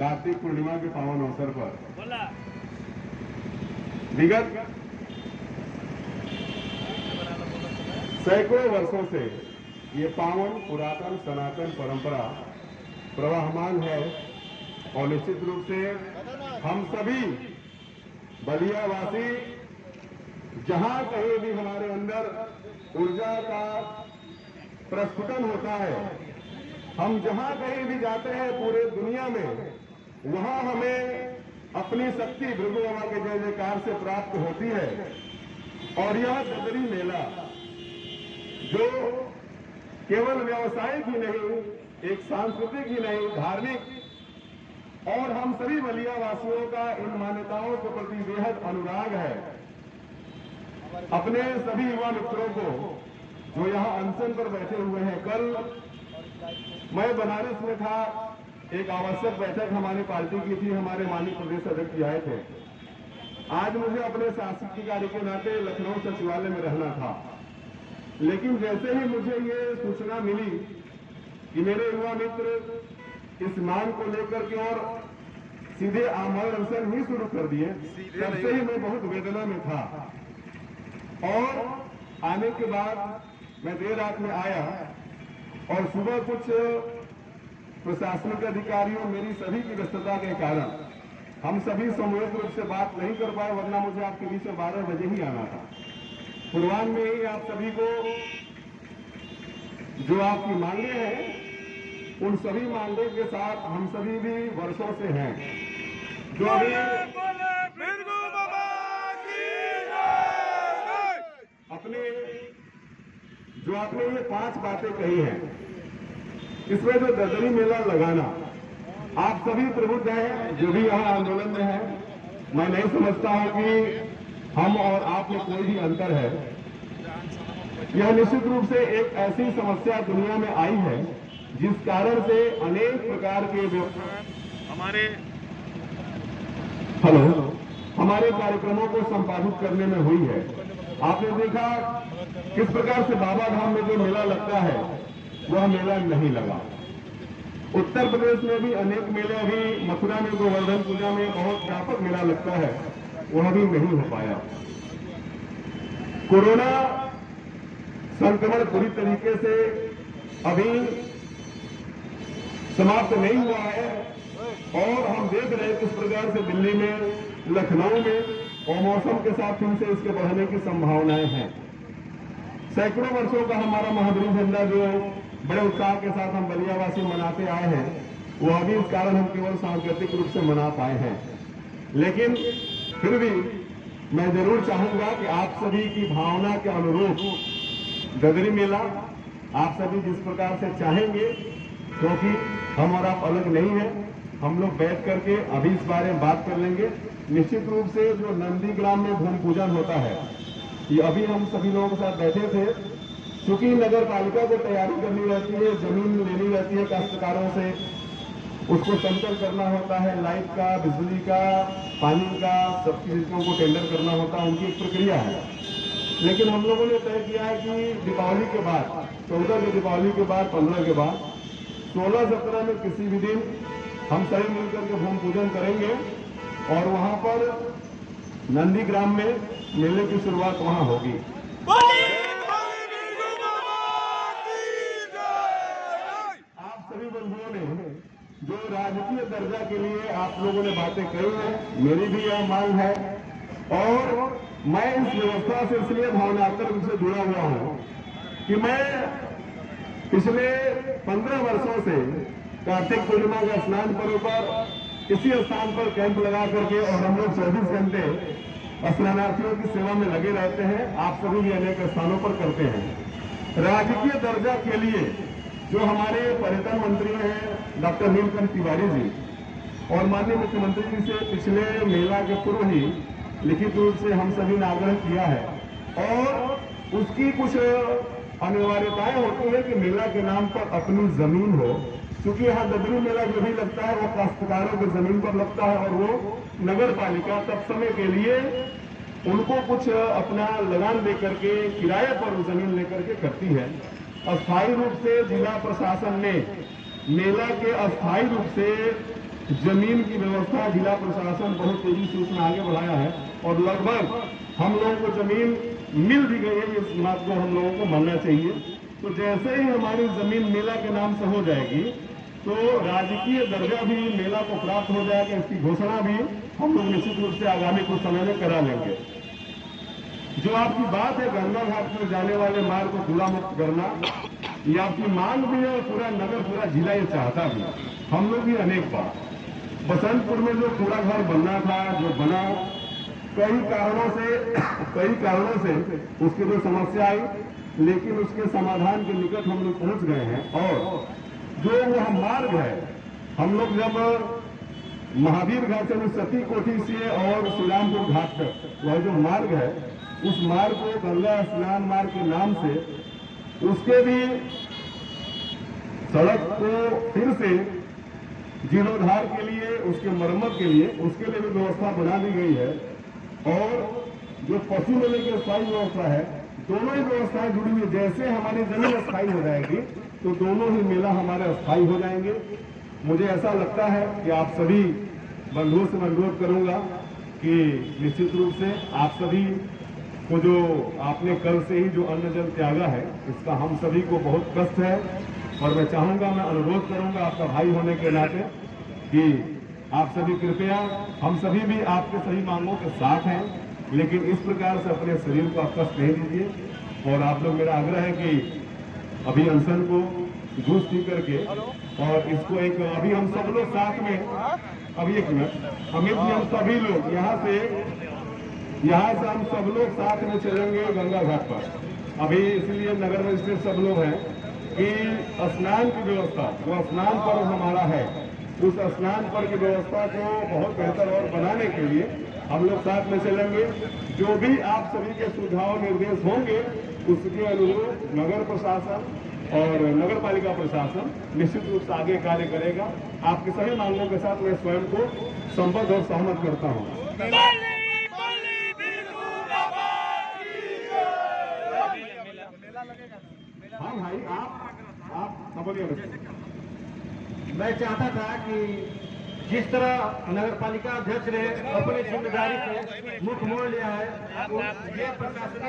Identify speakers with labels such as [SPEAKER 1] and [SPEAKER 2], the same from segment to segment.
[SPEAKER 1] कार्तिक पूर्णिमा के पावन अवसर पर विगत सैकड़ों वर्षों से ये पावन पुरातन सनातन परंपरा प्रवाहमान है और निश्चित रूप से हम सभी बलियावासी जहां कहीं भी हमारे अंदर ऊर्जा का प्रस्फुटन होता है, हम जहां कहीं भी जाते हैं पूरे दुनिया में, वहां हमें अपनी शक्ति भृगु बाबा के जय जयकार से प्राप्त होती है। और यह ददरी मेला जो केवल व्यावसायिक ही नहीं, एक सांस्कृतिक ही नहीं, धार्मिक और हम सभी बलियावासियों का इन मान्यताओं के प्रति बेहद अनुराग है। अपने सभी युवा मित्रों को जो यहाँ अनशन पर बैठे हुए हैं, कल मैं बनारस में था, एक आवश्यक बैठक हमारी पार्टी की थी, हमारे माननीय प्रदेश अध्यक्ष जी आए थे। आज मुझे अपने शासकीय कार्य के नाते लखनऊ सचिवालय में रहना था, लेकिन जैसे ही मुझे ये सूचना मिली कि मेरे युवा मित्र इस मांग को लेकर के और सीधे आमरण अनशन ही शुरू कर दिए, तब से ही मैं बहुत वेदना में था। और आने के बाद मैं देर रात में आया और सुबह कुछ प्रशासनिक अधिकारियों, मेरी सभी की व्यस्तता के कारण हम सभी सामूहिक रूप से बात नहीं कर पाए, वरना मुझे आपके बीच में 12 बजे ही आना था। पूर्वान्ह में ही आप सभी को जो आपकी मांगे हैं, उन सभी मांगों के साथ हम सभी भी वर्षों से हैं। जो अभी जो आपने ये 5 बातें कही हैं, इसमें जो ददरी मेला लगाना, आप सभी प्रबुद्ध हैं जो भी यहाँ आंदोलन में है। मैं नहीं समझता हूं कि हम और आप में कोई भी अंतर है। यह निश्चित रूप से एक ऐसी समस्या दुनिया में आई है जिस कारण से अनेक प्रकार के हमारे कार्यक्रमों को संपादित करने में हुई है। आपने देखा किस प्रकार से बाबा धाम में जो मेला लगता है वह मेला नहीं लगा। उत्तर प्रदेश में भी अनेक मेले, अभी मथुरा में गोवर्धन पूजा में बहुत व्यापक मेला लगता है, वह भी नहीं हो पाया। कोरोना संक्रमण पूरी तरीके से अभी समाप्त नहीं हुआ है और हम देख रहे हैं किस प्रकार से दिल्ली में, लखनऊ में और मौसम के साथ फिर से इसके बढ़ने की संभावनाएं हैं। सैकड़ों वर्षों का हमारा महावीर झंडा जो बड़े उत्साह के साथ हम बलियावासी मनाते आए हैं, वो अभी इस कारण हम केवल सांकेतिक रूप से मना पाए हैं। लेकिन फिर भी मैं जरूर चाहूंगा कि आप सभी की भावना के अनुरूप ददरी मेला आप सभी जिस प्रकार से चाहेंगे, क्योंकि हम और आप अलग नहीं हैं, हम लोग बैठ करके अभी इस बारे में बात कर लेंगे। निश्चित रूप से जो नंदीग्राम में भूमि पूजन होता है, ये अभी हम सभी लोगों के साथ बैठे थे। चूंकि नगर पालिका को तैयारी करनी रहती है, जमीन लेनी रहती है काश्तकारों से, उसको समतल करना होता है, लाइट का, बिजली का, पानी का, सब चीजों को टेंडर करना होता है, उनकी एक प्रक्रिया है। लेकिन हम लोगों ने तय किया है कि दीपावली के बाद, 14 की दीपावली के बाद, 15 के बाद, 16-17 में किसी भी दिन हम सभी मिलकर के भूमि पूजन करेंगे और वहां पर नंदीग्राम में मेले की शुरुआत वहां होगी। आप सभी बंधुओं ने जो राजकीय दर्जा के लिए आप लोगों ने बातें कही हैं, मेरी भी यह मांग है और मैं इस व्यवस्था से इसलिए भावनात्मक रूप से जुड़ा हुआ हूं कि मैं पिछले 15 वर्षों से कार्तिक पूर्णिमा के स्नान पर्व पर इसी स्थान पर कैंप लगा करके और हम लोग 24 घंटे स्नानार्थियों की सेवा में लगे रहते हैं। आप सभी भी अनेक स्थानों पर करते हैं। राजकीय दर्जा के लिए जो हमारे पर्यटन मंत्री हैं डॉक्टर नीलकंठ तिवारी जी और माननीय मुख्यमंत्री जी से पिछले मेला के पूर्व ही लिखित रूप से हम सभी ने आग्रह किया है और उसकी कुछ अनिवार्यताएं होती है कि मेला के नाम पर अपनी जमीन हो, क्योंकि यहाँ ददरी मेला जो भी लगता है वो काश्तकारों की जमीन पर लगता है और वो नगर पालिका तब समय के लिए उनको कुछ अपना लगान देकर के किराए पर जमीन लेकर के करती है। अस्थायी रूप से जिला प्रशासन ने मेला के अस्थायी रूप से जमीन की व्यवस्था जिला प्रशासन बहुत तेजी से उसमें आगे बढ़ाया है और लगभग हम लोगों को जमीन मिल भी गई है। इस बात को हम लोगों को मानना चाहिए। तो जैसे ही हमारी जमीन मेला के नाम से हो जाएगी तो राजकीय दर्जा भी मेला को प्राप्त हो जाएगा। इसकी घोषणा भी हम लोग निश्चित रूप से आगामी कुछ समय में करा लेंगे। जो आपकी बात है गंगा घाट पर जाने वाले मार्ग को कूड़ा मुक्त करना, ये आपकी मांग भी है। पूरा नगर पूरा जिला ये चाहता भी। हम लोग भी अनेक बार बसंतपुर में जो कूड़ा घर बनना था, जो बना, कई कारणों से उसकी जो समस्या आई, लेकिन उसके समाधान के निकट हम लोग पहुंच गए हैं। और जो वह मार्ग है, हम लोग जब महावीर घाट से सती कोठी से और श्रीरामपुर घाट तक वह जो मार्ग है, उस मार्ग को गंगा स्नान मार्ग के नाम से उसके भी सड़क को फिर से जीर्णोद्धार के लिए, उसके मरम्मत के लिए, उसके लिए भी व्यवस्था बना दी गई है। और जो पशु मेले की स्थायी व्यवस्था है, दोनों ही व्यवस्थाएं जुड़ी हुई। जैसे हमारी जमीन स्थायी हो जाएगी तो दोनों ही मेला हमारे स्थायी हो जाएंगे। मुझे ऐसा लगता है कि आप सभी बंधुओं से मैं अनुरोध करूंगा कि निश्चित रूप से आप सभी को जो आपने कल से ही जो अन्न जल त्यागा है, इसका हम सभी को बहुत कष्ट है। और मैं चाहूंगा, मैं अनुरोध करूंगा आपका भाई होने के नाते कि आप सभी कृपया, हम सभी भी आपके सभी मांगों के साथ हैं, लेकिन इस प्रकार से अपने शरीर को आप कष्ट नहीं दीजिए। और आप लोग, मेरा आग्रह है कि अभी अनशन को जूस पी करके और इसको एक, अभी हम सब लोग साथ में, अभी एक मिनट अमित जी, हम सभी लोग यहाँ से हम सब लोग साथ में चलेंगे गंगा घाट पर। अभी इसलिए नगर मजिस्ट्रेट सब लोग हैं कि स्नान की व्यवस्था, जो स्नान पर्व हमारा है, उस स्नान पर्व की व्यवस्था को बहुत बेहतर और बनाने के लिए हम लोग साथ में चलेंगे। जो भी आप सभी के सुझाव निर्देश होंगे, उसके अनुरूप नगर प्रशासन और नगर पालिका प्रशासन निश्चित रूप से आगे कार्य करेगा। आपकी सभी मांगों के साथ मैं स्वयं को संबद्ध और सहमत करता हूँ। हाँ भाई, आप बोलिए।
[SPEAKER 2] मैं चाहता था कि जिस तरह नगर पालिका अध्यक्ष ने अपनी जिम्मेदारी से मुख्य मोड़ लिया है, ये प्रशासन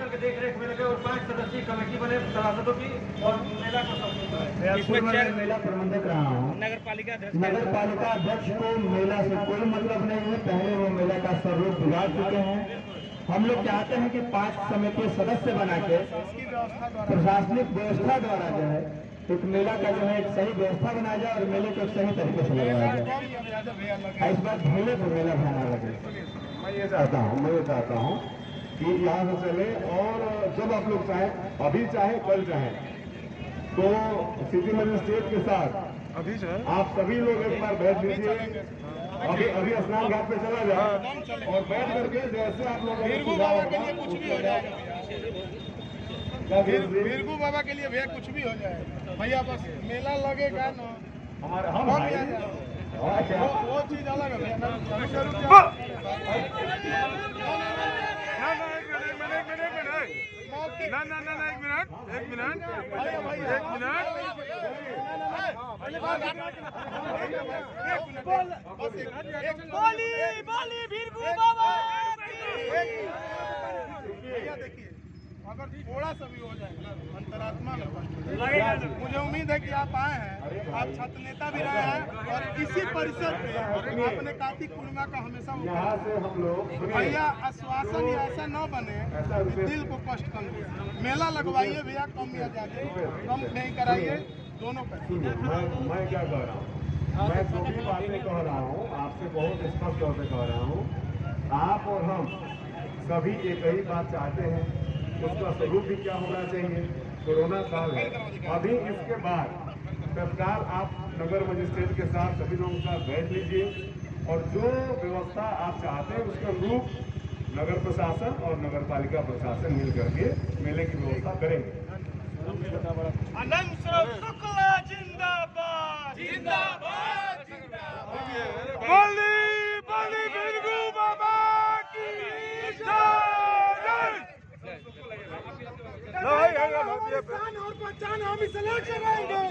[SPEAKER 2] के देख रेख में लगे और 5 सदस्यीय कमेटी बने सभासदों की और मेला को मेला प्रबंधक रहा हूँ। नगर पालिका अध्यक्ष को मेला से कोई मतलब नहीं है। पहले वो मेला का स्वरूप बिगाड़ चुके हैं। हम लोग चाहते हैं कि 5 समिति सदस्य बना के प्रशासनिक व्यवस्था द्वारा जो है एक मेला का जो है एक सही व्यवस्था बनाया जाए और मेले को सही तरीके से लगाया जाए। इस बार भूले तो मेला भाना लगे।
[SPEAKER 1] मैं ये चाहता हूँ कि यहाँ से चले और जब आप लोग चाहें, अभी चाहे कल चाहे, तो सिटी मजिस्ट्रेट के साथ आप सभी लोग एक बार बैठ लीजिए। अभी स्नान घाट पे चला जाए और बैठ करके जैसे आप लोग
[SPEAKER 3] वीरगू बाबा के लिए कुछ भी हो जाए, वीरगू बाबा के लिए भैया कुछ भी हो जाए भैया, बस मेला लगेगा ना
[SPEAKER 1] हमारे
[SPEAKER 3] वो चीज अलग है भैया। एक मिनट देखिए, अगर थोड़ा सा भी हो जाए अंतरात्मा में कष्ट, मुझे उम्मीद है कि आप आए हैं, आप छत्र नेता भी रहे हैं और इसी परिसर पे आपने कार्तिक पूर्णिमा का हमेशा भैया आश्वासन ऐसा न बने कि दिल को कष्ट कम दे। मेला लगवाइए भैया, कम या ज्यादा कम नहीं कराइए, दोनों पर।
[SPEAKER 1] मैं क्या कह रहा हूँ, मैं जो भी बातें कह रहा हूँ आपसे बहुत स्पष्ट तौर पे कह रहा हूँ। आप और हम सभी एक ही बात चाहते हैं, उसका स्वरूप भी क्या होना चाहिए। कोरोना काल है, अभी इसके बाद तत्काल आप नगर मजिस्ट्रेट के साथ सभी लोगों के साथ बैठ लीजिए और जो व्यवस्था आप चाहते हैं उसके अनुरूप नगर प्रशासन और नगर पालिका प्रशासन मिल करके मेले की व्यवस्था करेंगे।
[SPEAKER 3] अनंत शुक्ला जिंदाबाद, जिंदाबाद, जिंदाबाद। बोली वीरगू बाबा की जय। और पहचान हम इसे लेकर आएंगे।